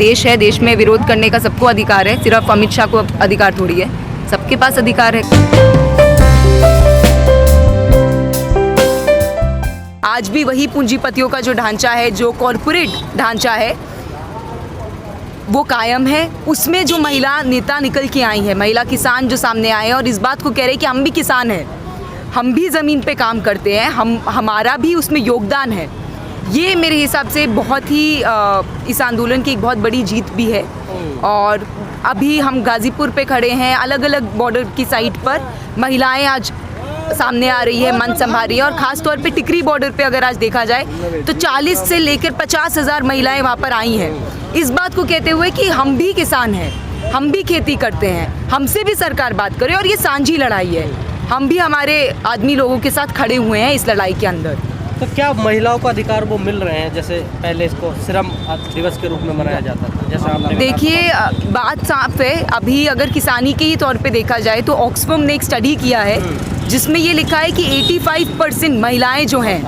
देश है, देश में विरोध करने का सबको अधिकार है, सिर्फ अमित शाह को अधिकार थोड़ी है, सबके पास अधिकार है। आज भी वही पूंजीपतियों का जो ढांचा है, जो कॉरपोरेट ढांचा है, वो कायम है। उसमें जो महिला नेता निकल के आई है, महिला किसान जो सामने आए हैं और इस बात को कह रहे हैं कि हम भी किसान हैं, हम भी ज़मीन पे काम करते हैं, हमारा भी उसमें योगदान है। ये मेरे हिसाब से बहुत ही इस आंदोलन की एक बहुत बड़ी जीत भी है। और अभी हम गाज़ीपुर पे खड़े हैं, अलग अलग बॉर्डर की साइड पर महिलाएं आज सामने आ रही है, मन संभाल रही है। और ख़ास तौर पे टिकरी बॉर्डर पे अगर आज देखा जाए तो 40 से लेकर 50,000 महिलाएं वहाँ पर आई हैं, इस बात को कहते हुए कि हम भी किसान हैं, हम भी खेती करते हैं, हमसे भी सरकार बात करे। और ये सांझी लड़ाई है, हम भी हमारे आदमी लोगों के साथ खड़े हुए हैं इस लड़ाई के अंदर। तो क्या महिलाओं को अधिकार वो मिल रहे हैं, जैसे पहले इसको श्रम दिवस के रूप में मनाया जाता था, जैसे आपने देखिए बात साफ है। अभी अगर किसानी के ही तौर पे देखा जाए तो ऑक्सफैम ने एक स्टडी किया है जिसमें ये लिखा है कि 85% महिलाएं जो हैं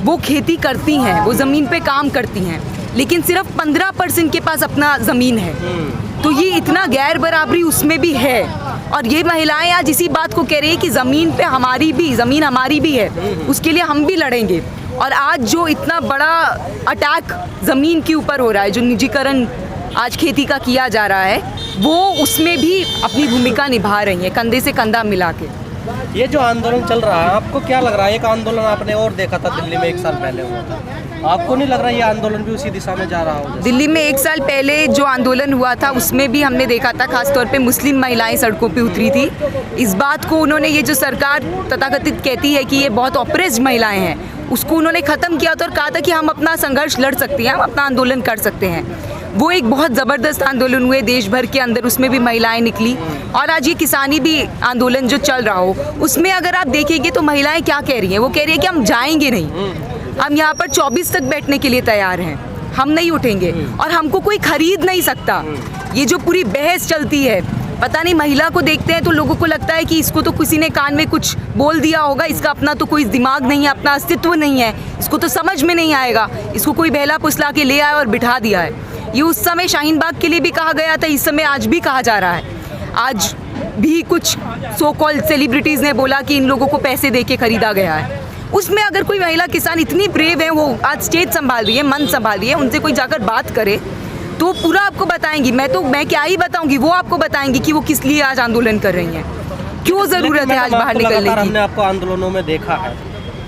वो खेती करती हैं, वो ज़मीन पे काम करती हैं, लेकिन सिर्फ 15% के पास अपना ज़मीन है। तो ये इतना गैर बराबरी उसमें भी है। और ये महिलाएं आज इसी बात को कह रही है कि ज़मीन पे ज़मीन हमारी भी है, उसके लिए हम भी लड़ेंगे। और आज जो इतना बड़ा अटैक ज़मीन के ऊपर हो रहा है, जो निजीकरण आज खेती का किया जा रहा है, वो उसमें भी अपनी भूमिका निभा रही है, कंधे से कंधा मिला के। ये जो आंदोलन चल रहा है, आपको क्या लग रहा है? एक आंदोलन आपने और देखा था दिल्ली में 1 साल पहले हुआ था, आपको नहीं लग रहा ये आंदोलन भी उसी दिशा में जा रहा हो? दिल्ली में 1 साल पहले जो आंदोलन हुआ था उसमें भी हमने देखा था, खासतौर पे मुस्लिम महिलाएं सड़कों पे उतरी थी। इस बात को उन्होंने, ये जो सरकार तथाकथित कहती है कि ये बहुत ऑप्रेस्ड महिलाएं हैं, उसको उन्होंने ख़त्म किया था और कहा था कि हम अपना संघर्ष लड़ सकते हैं, हम अपना आंदोलन कर सकते हैं। वो एक बहुत ज़बरदस्त आंदोलन हुए देश भर के अंदर, उसमें भी महिलाएं निकली। और आज ये किसानी भी आंदोलन जो चल रहा हो, उसमें अगर आप देखेंगे तो महिलाएं क्या कह रही हैं, वो कह रही है कि हम जाएंगे नहीं, हम यहाँ पर 24 तक बैठने के लिए तैयार हैं, हम नहीं उठेंगे और हमको कोई खरीद नहीं सकता। ये जो पूरी बहस चलती है, पता नहीं महिला को देखते हैं तो लोगों को लगता है कि इसको तो किसी ने कान में कुछ बोल दिया होगा, इसका अपना तो कोई दिमाग नहीं है, अपना अस्तित्व नहीं है, इसको तो समझ में नहीं आएगा, इसको कोई बहला फुसला के ले आया और बिठा दिया है। ये उस समय शाहीन बाग के लिए भी कहा गया था, इस समय आज भी कहा जा रहा है। आज भी कुछ सो कॉल्ड सेलिब्रिटीज़ ने बोला कि इन लोगों को पैसे दे के खरीदा गया है। उसमें अगर कोई महिला किसान इतनी ब्रेव है, वो आज स्टेज संभाल रही है, मन संभाल रही है, उनसे कोई जाकर बात करे तो पूरा आपको बताएंगी। मैं क्या ही बताऊंगी, वो आपको बताएंगी कि वो किस लिए आज आंदोलन कर रही हैं, क्यों ज़रूरत है आज बाहर निकलने की। हमने आपको आंदोलनों में देखा है,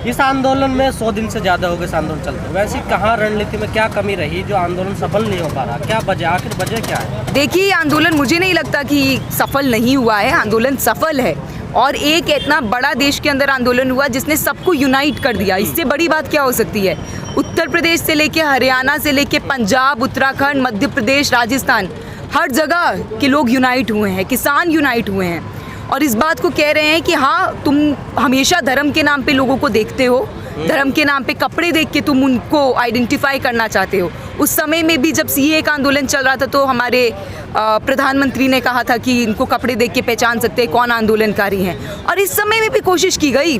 इस आंदोलन में 100 दिन से ज़्यादा हो गए आंदोलन चलते। वैसे कहाँ रणनीति में क्या कमी रही जो आंदोलन सफल नहीं हो पा रहा? क्या वजह, आखिर वजह क्या है? देखिए, ये आंदोलन मुझे नहीं लगता कि सफल नहीं हुआ है, आंदोलन सफल है। और एक इतना बड़ा देश के अंदर आंदोलन हुआ जिसने सबको यूनाइट कर दिया, इससे बड़ी बात क्या हो सकती है? उत्तर प्रदेश से लेके हरियाणा से लेके पंजाब, उत्तराखंड, मध्य प्रदेश, राजस्थान, हर जगह के लोग यूनाइट हुए हैं, किसान यूनाइट हुए हैं और इस बात को कह रहे हैं कि हाँ, तुम हमेशा धर्म के नाम पे लोगों को देखते हो, धर्म के नाम पे कपड़े देख के तुम उनको आइडेंटिफाई करना चाहते हो। उस समय में भी जब सीएए का आंदोलन चल रहा था तो हमारे प्रधानमंत्री ने कहा था कि इनको कपड़े देख के पहचान सकते हैं कौन आंदोलनकारी हैं। और इस समय में भी कोशिश की गई,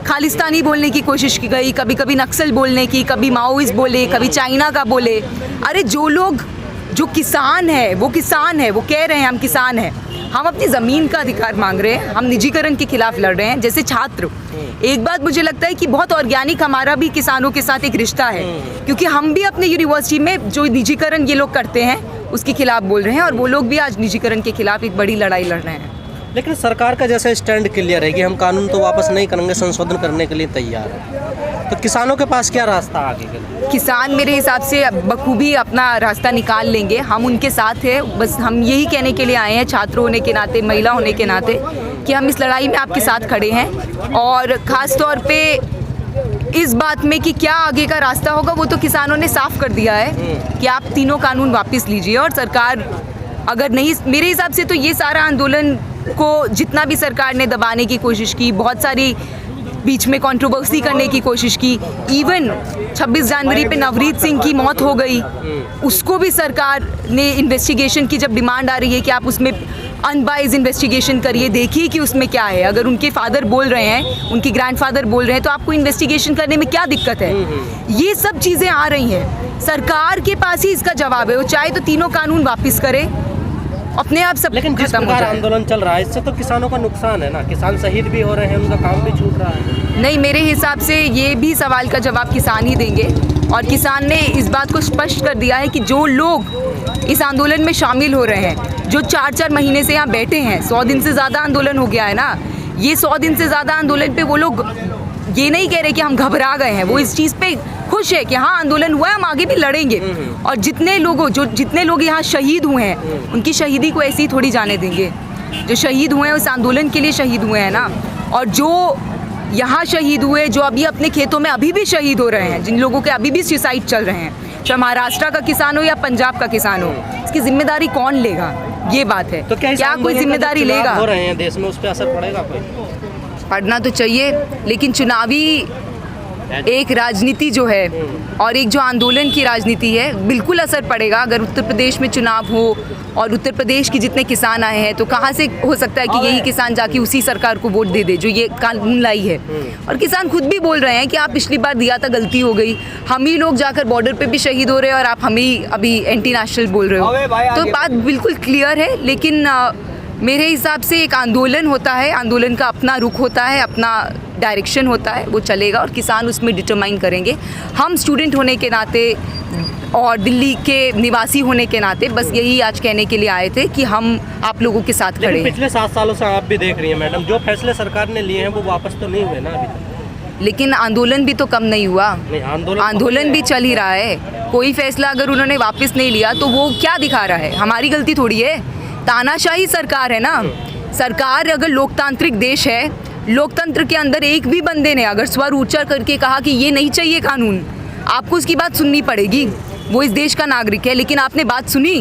खालिस्तानी बोलने की कोशिश की गई, कभी कभी नक्सल बोलने की, कभी माओइस्ट बोले, कभी चाइना का बोले। अरे जो किसान है वो किसान है, वो कह रहे हैं हम किसान हैं, हम अपनी ज़मीन का अधिकार मांग रहे हैं, हम निजीकरण के खिलाफ लड़ रहे हैं। जैसे छात्र, एक बात मुझे लगता है कि बहुत ऑर्गेनिक हमारा भी किसानों के साथ एक रिश्ता है, क्योंकि हम भी अपने यूनिवर्सिटी में जो निजीकरण ये लोग करते हैं उसके खिलाफ बोल रहे हैं और वो लोग भी आज निजीकरण के खिलाफ एक बड़ी लड़ाई लड़ रहे हैं। लेकिन सरकार का जैसे स्टैंड क्लियर है कि हम कानून तो वापस नहीं करेंगे, संशोधन करने के लिए तैयार है, तो किसानों के पास क्या रास्ता आगे के लिए? किसान मेरे हिसाब से बखूबी अपना रास्ता निकाल लेंगे, हम उनके साथ हैं। बस हम यही कहने के लिए आए हैं, छात्र होने के नाते, महिला होने के नाते, कि हम इस लड़ाई में आपके साथ खड़े हैं। और ख़ास तौर पे इस बात में कि क्या आगे का रास्ता होगा वो तो किसानों ने साफ कर दिया है कि आप तीनों कानून वापस लीजिए। और सरकार अगर नहीं, मेरे हिसाब से तो ये सारा आंदोलन को जितना भी सरकार ने दबाने की कोशिश की, बहुत सारी बीच में कंट्रोवर्सी करने की कोशिश की, इवन 26 जनवरी पे नवरीत सिंह की मौत हो गई, उसको भी सरकार ने इन्वेस्टिगेशन की जब डिमांड आ रही है कि आप उसमें अनबाइज इन्वेस्टिगेशन करिए, देखिए कि उसमें क्या है। अगर उनके फादर बोल रहे हैं, उनके ग्रैंडफादर बोल रहे हैं, तो आपको इन्वेस्टिगेशन करने में क्या दिक्कत है? ये सब चीज़ें आ रही हैं, सरकार के पास ही इसका जवाब है। वो चाहे तो तीनों कानून वापस करे, अपने आप सब लेकिन जिस खत्म हो प्रकार जाए। आंदोलन चल रहा है इससे तो किसानों का नुकसान है ना, किसान शहीद भी हो रहे हैं, उनका काम भी छूट रहा है। नहीं, मेरे हिसाब से ये भी सवाल का जवाब किसान ही देंगे, और किसान ने इस बात को स्पष्ट कर दिया है कि जो लोग इस आंदोलन में शामिल हो रहे हैं, जो 4-4 महीने से यहाँ बैठे हैं, 100 दिन से ज़्यादा आंदोलन हो गया है ना, ये 100 दिन से ज़्यादा आंदोलन पे वो लोग ये नहीं कह रहे कि हम घबरा गए हैं, वो इस चीज़ पे खुश है कि हाँ आंदोलन हुआ है, हम आगे भी लड़ेंगे। और जितने लोग यहाँ शहीद हुए हैं, उनकी शहीदी को ऐसे ही थोड़ी जाने देंगे। जो शहीद हुए हैं उस आंदोलन के लिए शहीद हुए हैं ना, और जो यहाँ शहीद हुए, जो अभी अपने खेतों में अभी भी शहीद हो रहे हैं, जिन लोगों के अभी भी सुसाइड चल रहे हैं, चाहे महाराष्ट्र का किसान हो या पंजाब का किसान हो, इसकी जिम्मेदारी कौन लेगा? ये बात है। तो क्या कोई जिम्मेदारी लेगा? हो रहे हैं देश में, उस पर असर पड़ेगा? कोई पढ़ना तो चाहिए, लेकिन चुनावी एक राजनीति जो है और एक जो आंदोलन की राजनीति है, बिल्कुल असर पड़ेगा। अगर उत्तर प्रदेश में चुनाव हो और उत्तर प्रदेश के जितने किसान आए हैं, तो कहाँ से हो सकता है कि यही किसान जाके उसी सरकार को वोट दे दे जो ये कानून लाई है? और किसान खुद भी बोल रहे हैं कि आप पिछली बार दिया था, गलती हो गई, हम ही लोग जाकर बॉर्डर पे भी शहीद हो रहे हैं और आप हम ही अभी एंटी नेशनल बोल रहे हो। तो बात बिल्कुल क्लियर है, लेकिन मेरे हिसाब से एक आंदोलन होता है, आंदोलन का अपना रुख होता है, अपना डायरेक्शन होता है, वो चलेगा और किसान उसमें डिटरमाइन करेंगे। हम स्टूडेंट होने के नाते और दिल्ली के निवासी होने के नाते बस यही आज कहने के लिए आए थे कि हम आप लोगों के साथ खड़े हैं। पिछले 7 सालों से आप भी देख रही हैं मैडम, जो फैसले सरकार ने लिए हैं वो वापस तो नहीं हुए ना अभी तक। लेकिन आंदोलन भी तो कम नहीं हुआ, आंदोलन भी चल ही रहा है। कोई फैसला अगर उन्होंने वापस नहीं लिया तो वो क्या दिखा रहा है? हमारी गलती थोड़ी है, तानाशाही सरकार है ना। सरकार अगर लोकतांत्रिक देश है, लोकतंत्र के अंदर एक भी बंदे ने अगर स्वर ऊंचा करके कहा कि ये नहीं चाहिए कानून, आपको उसकी बात सुननी पड़ेगी। वो इस देश का नागरिक है, लेकिन आपने बात सुनी।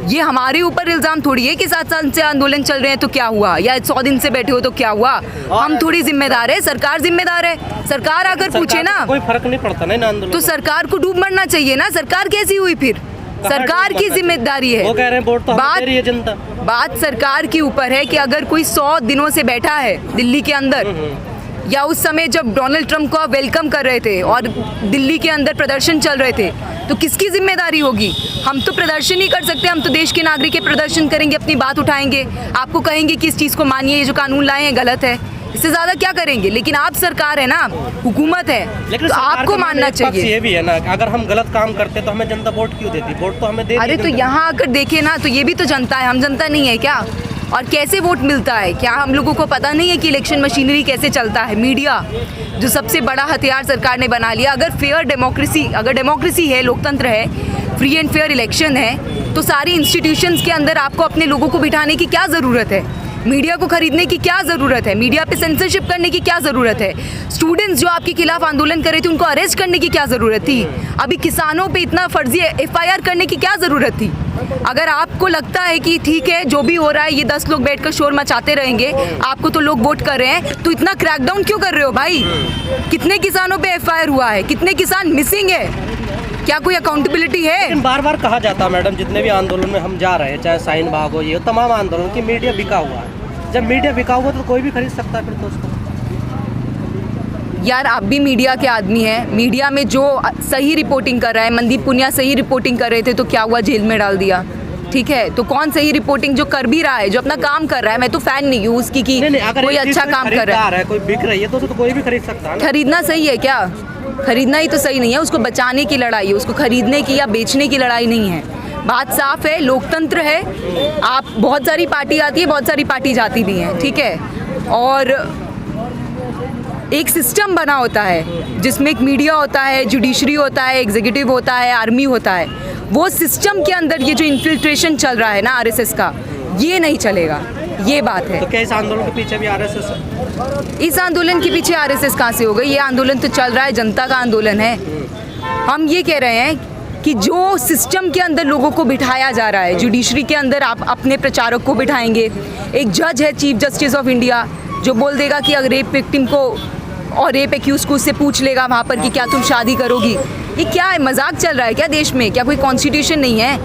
ये हमारे ऊपर इल्ज़ाम थोड़ी है कि 7 साल से आंदोलन चल रहे हैं तो क्या हुआ, या 100 दिन से बैठे हो तो क्या हुआ। हम थोड़ी जिम्मेदार है, सरकार जिम्मेदार है। सरकार आकर पूछे ना, कोई फर्क नहीं पड़ता ना आंदोलन, तो सरकार को डूब मरना चाहिए ना। सरकार कैसी हुई फिर? सरकार की जिम्मेदारी है। वो कह रहे हैं वोट तो हमें दे रही है जनता। बात सरकार के ऊपर है कि अगर कोई 100 दिनों से बैठा है दिल्ली के अंदर, या उस समय जब डोनाल्ड ट्रंप को आप वेलकम कर रहे थे और दिल्ली के अंदर प्रदर्शन चल रहे थे, तो किसकी जिम्मेदारी होगी? हम तो प्रदर्शन ही कर सकते हैं, हम तो देश के नागरिक के प्रदर्शन करेंगे, अपनी बात उठाएंगे, आपको कहेंगे कि इस चीज़ को मानिए, ये जो कानून लाए हैं गलत है। इससे ज़्यादा क्या करेंगे? लेकिन आप सरकार है ना, हुकूमत है, लेकिन तो आपको मानना चाहिए। ये भी है ना, अगर हम गलत काम करते तो हमें जनता वोट क्यों देती? वोट तो हमें दे। अरे तो यहाँ आकर देखे ना, तो ये भी तो जनता है, हम जनता नहीं है क्या? और कैसे वोट मिलता है? क्या हम लोगों को पता नहीं है कि इलेक्शन मशीनरी कैसे चलता है? मीडिया जो सबसे बड़ा हथियार सरकार ने बना लिया। अगर डेमोक्रेसी है, लोकतंत्र है, फ्री एंड फेयर इलेक्शन है, तो सारी इंस्टीट्यूशंस के अंदर आपको अपने लोगों को बिठाने की क्या ज़रूरत है? मीडिया को खरीदने की क्या ज़रूरत है? मीडिया पे सेंसरशिप करने की क्या ज़रूरत है? स्टूडेंट्स जो आपके खिलाफ आंदोलन कर रहे थे उनको अरेस्ट करने की क्या ज़रूरत थी? अभी किसानों पे इतना फर्जी FIR करने की क्या ज़रूरत थी? अगर आपको लगता है कि ठीक है जो भी हो रहा है ये 10 लोग बैठकर शोर मचाते रहेंगे, आपको तो लोग वोट कर रहे हैं, तो इतना क्रैकडाउन क्यों कर रहे हो भाई? कितने किसानों पे FIR हुआ है? कितने किसान मिसिंग है? क्या कोई अकाउंटेबिलिटी है? लेकिन बार बार कहा जाता है मैडम, जितने भी आंदोलन में हम जा रहे हैं, चाहे शाहीन बाग हो, ये तमाम आंदोलन की मीडिया बिका हुआ है। जब मीडिया बिका हुआ तो कोई भी खरीद सकता है फिर तो उसको। यार आप भी मीडिया के आदमी हैं, मीडिया में जो सही रिपोर्टिंग कर रहा है, मनदीप पुनिया सही रिपोर्टिंग कर रहे थे तो क्या हुआ? जेल में डाल दिया। ठीक है, तो कौन सही रिपोर्टिंग जो कर भी रहा है, जो अपना काम कर रहा है, मैं तो फैन नहीं हूँ उसकी कि कोई अच्छा काम कर रहा है, कोई बिक रही है तो कोई भी खरीद सकता है। खरीदना सही है क्या? खरीदना ही तो सही नहीं है, उसको बचाने की लड़ाई है, उसको खरीदने की या बेचने की लड़ाई नहीं है। बात साफ है, लोकतंत्र है। आप बहुत सारी पार्टी आती है, बहुत सारी पार्टी जाती भी हैं, ठीक है, और एक सिस्टम बना होता है जिसमें एक मीडिया होता है, जुडिशरी होता है, एग्जीक्यूटिव होता है, आर्मी होता है। वो सिस्टम के अंदर ये जो इन्फिल्ट्रेशन चल रहा है ना RSS का, ये नहीं चलेगा, ये बात है। तो क्या इस आंदोलन के पीछे भी RSS है? इस आंदोलन के पीछे RSS कहाँ से हो गई? ये आंदोलन तो चल रहा है, जनता का आंदोलन है। हम ये कह रहे हैं कि जो सिस्टम के अंदर लोगों को बिठाया जा रहा है, जुडिशरी के अंदर आप अपने प्रचारक को बिठाएंगे, एक जज है चीफ जस्टिस ऑफ इंडिया जो बोल देगा कि अगर रेप विक्टिम को और रेप एक्यूज को उससे पूछ लेगा वहाँ पर कि क्या तुम शादी करोगी। ये क्या है? मजाक चल रहा है क्या देश में? क्या कोई कॉन्स्टिट्यूशन नहीं है?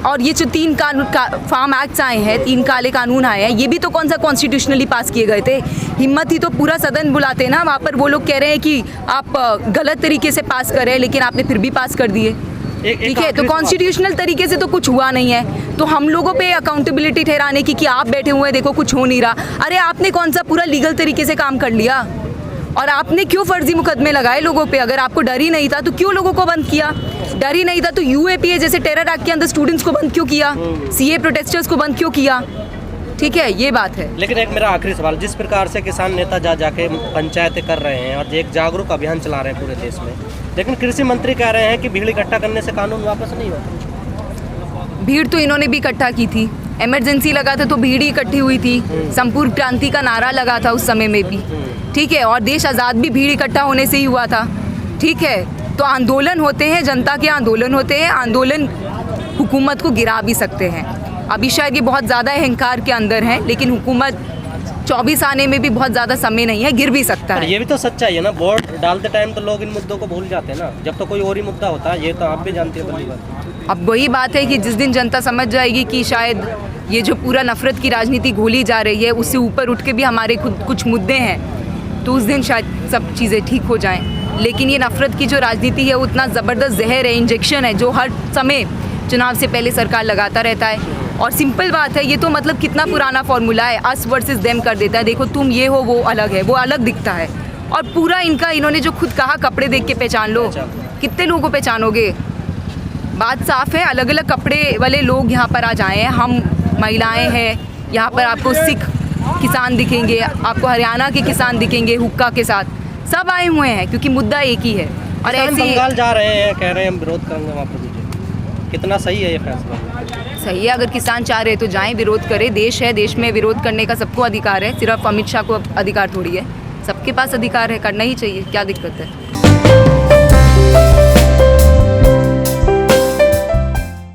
और ये जो 3 फार्म एक्ट्स आए हैं, 3 काले कानून आए हैं, ये भी तो कौन सा कॉन्स्टिट्यूशनली पास किए गए थे। हिम्मत ही तो पूरा सदन बुलाते ना, वहाँ पर वो लोग कह रहे हैं कि आप गलत तरीके से पास कर रहे हैं, लेकिन आपने फिर भी पास कर दिए। ठीक है, तो कॉन्स्टिट्यूशनल तरीके से तो कुछ हुआ नहीं है, तो हम लोगों पे अकाउंटेबिलिटी ठहराने की कि आप बैठे हुए हैं, देखो कुछ हो नहीं रहा। अरे आपने कौन सा पूरा लीगल तरीके से काम कर लिया, और आपने क्यों फर्जी मुकदमे लगाए लोगों पे? अगर आपको डर ही नहीं था तो क्यों लोगों को बंद किया? डर ही नहीं था तो यूएपीए जैसे टेरर एक्ट के अंदर स्टूडेंट्स को बंद क्यों किया? सीए प्रोटेस्टर्स को बंद क्यों किया? ठीक है, ये बात है। लेकिन एक मेरा आखिरी सवाल, जिस प्रकार से किसान नेता जाके पंचायतें कर रहे हैं और एक जागरूक अभियान चला रहे हैं पूरे देश में, लेकिन कृषि मंत्री कह रहे हैं कि भीड़ इकट्ठा करने से कानून वापस नहीं होगा। भीड़ तो इन्होंने भी इकट्ठा की थी, इमरजेंसी लगा था तो भीड़ ही इकट्ठी हुई थी, संपूर्ण क्रांति का नारा लगा था उस समय में भी। ठीक है, और देश आज़ाद भी भीड़ इकट्ठा होने से ही हुआ था। ठीक है, तो आंदोलन होते हैं, जनता के आंदोलन होते हैं, आंदोलन हुकूमत को गिरा भी सकते हैं। अभी शायद ये बहुत ज़्यादा अहंकार के अंदर है, लेकिन हुकूमत 24 आने में भी बहुत ज़्यादा समय नहीं है, गिर भी सकता है। ये भी तो सच्चाई है ना, वोट डालते टाइम तो लोग इन मुद्दों को भूल जाते हैं ना, जब तो कोई और ही मुद्दा होता है, ये तो आप भी जानते हैं। बड़ी बात अब वही बात है कि जिस दिन जनता समझ जाएगी कि शायद ये जो पूरा नफरत की राजनीति घोली जा रही है, उससे ऊपर उठ के भी हमारे खुद कुछ मुद्दे हैं, तो उस दिन शायद सब चीज़ें ठीक हो जाएं। लेकिन ये नफरत की जो राजनीति है, वो उतना ज़बरदस्त जहर है, इंजेक्शन है, जो हर समय चुनाव से पहले सरकार लगाता रहता है। और सिंपल बात है, ये तो मतलब कितना पुराना फॉर्मूला है, अस वर्सेस देम कर देता है। देखो तुम ये हो, वो अलग है, वो अलग दिखता है। और पूरा इनका, इन्होंने जो खुद कहा कपड़े देख के पहचान लो, कितने लोगों को पहचानोगे? बात साफ है, अलग अलग कपड़े वाले लोग यहाँ पर आ जाए हैं। हम महिलाएं हैं, यहाँ पर आपको सिख किसान दिखेंगे, आपको हरियाणा के किसान दिखेंगे हुक्का के साथ, सब आए हुए हैं क्योंकि मुद्दा एक ही है। और ऐसे बंगाल जा रहे हैं, कह रहे हैं हम विरोध करेंगे वहाँ पर, कितना सही है ये फैसला? सही है, अगर किसान चाह रहे तो जाएं, विरोध करें। देश है, देश में विरोध करने का सबको अधिकार है, सिर्फ अमित शाह को अधिकार थोड़ी है, सबके पास अधिकार है, करना ही चाहिए, क्या दिक्कत है?